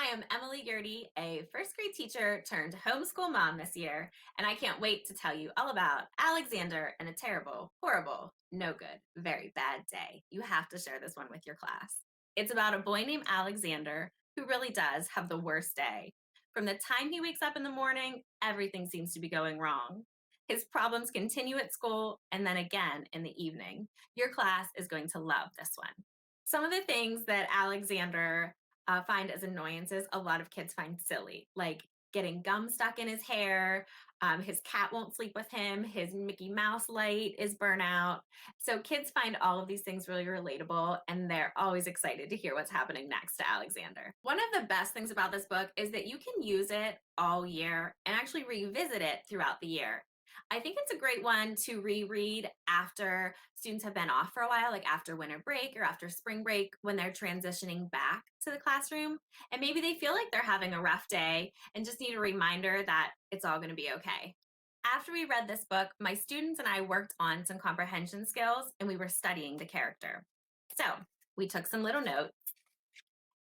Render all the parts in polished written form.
I am Emily Yerty, a first grade teacher turned homeschool mom this year, and I can't wait to tell you all about Alexander and a terrible, horrible, no good, very bad day. You have to share this one with your class. It's about a boy named Alexander who really does have the worst day. From the time he wakes up in the morning, everything seems to be going wrong. His problems continue at school and then again in the evening. Your class is going to love this one. Some of the things that Alexander find as annoyances, a lot of kids find silly, like getting gum stuck in his hair. His cat won't sleep with him. His Mickey Mouse light is burnout. So kids find all of these things really relatable, and they're always excited to hear what's happening next to Alexander. One of the best things about this book is that you can use it all year and actually revisit it throughout the year. I think it's a great one to reread after students have been off for a while, like after winter break or after spring break, when they're transitioning back to the classroom. And maybe they feel like they're having a rough day and just need a reminder that it's all going to be okay. After we read this book, my students and I worked on some comprehension skills and we were studying the character. So we took some little notes,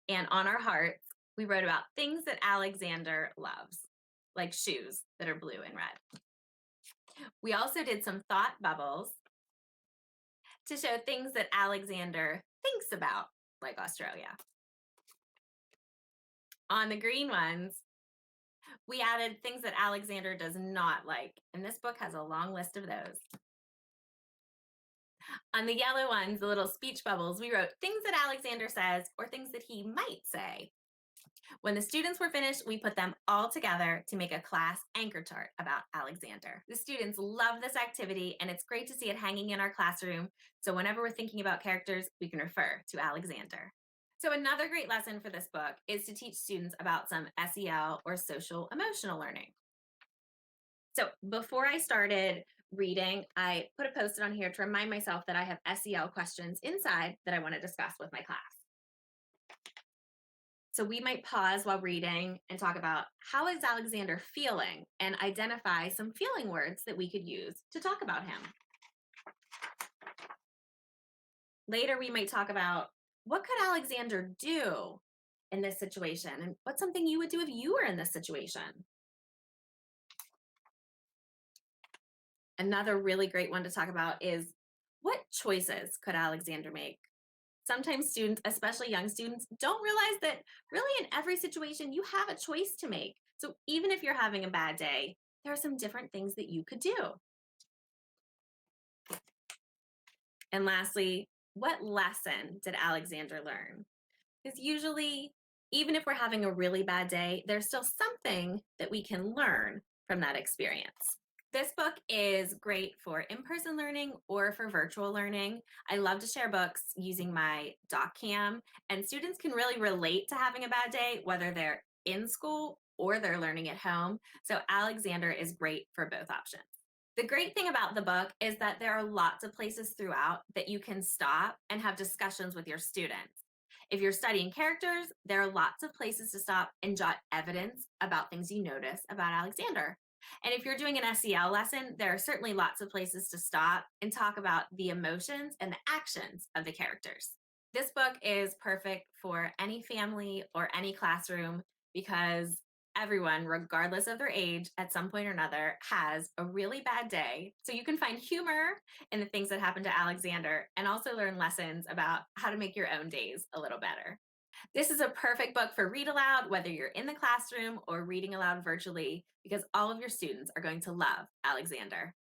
and on our hearts, we wrote about things that Alexander loves, like shoes that are blue and red. We also did some thought bubbles to show things that Alexander thinks about, like Australia. On the green ones, we added things that Alexander does not like, and this book has a long list of those. On the yellow ones, the little speech bubbles, we wrote things that Alexander says or things that he might say. When the students were finished, we put them all together to make a class anchor chart about Alexander. The students love this activity, and it's great to see it hanging in our classroom. So whenever we're thinking about characters, we can refer to Alexander. So another great lesson for this book is to teach students about some SEL or social emotional learning. So before I started reading, I put a post-it on here to remind myself that I have SEL questions inside that I want to discuss with my class. So we might pause while reading and talk about how is Alexander feeling and identify some feeling words that we could use to talk about him. Later, we might talk about what could Alexander do in this situation and what's something you would do if you were in this situation. Another really great one to talk about is what choices could Alexander make? Sometimes students, especially young students, don't realize that really in every situation you have a choice to make. So even if you're having a bad day, there are some different things that you could do. And lastly, what lesson did Alexander learn? Because usually, even if we're having a really bad day, there's still something that we can learn from that experience. This book is great for in-person learning or for virtual learning. I love to share books using my doc cam, and students can really relate to having a bad day, whether they're in school or they're learning at home. So Alexander is great for both options. The great thing about the book is that there are lots of places throughout that you can stop and have discussions with your students. If you're studying characters, there are lots of places to stop and jot evidence about things you notice about Alexander. And if you're doing an SEL lesson, there are certainly lots of places to stop and talk about the emotions and the actions of the characters. This book is perfect for any family or any classroom because everyone, regardless of their age, at some point or another, has a really bad day. So you can find humor in the things that happen to Alexander and also learn lessons about how to make your own days a little better. This is a perfect book for read aloud, whether you're in the classroom or reading aloud virtually, because all of your students are going to love Alexander.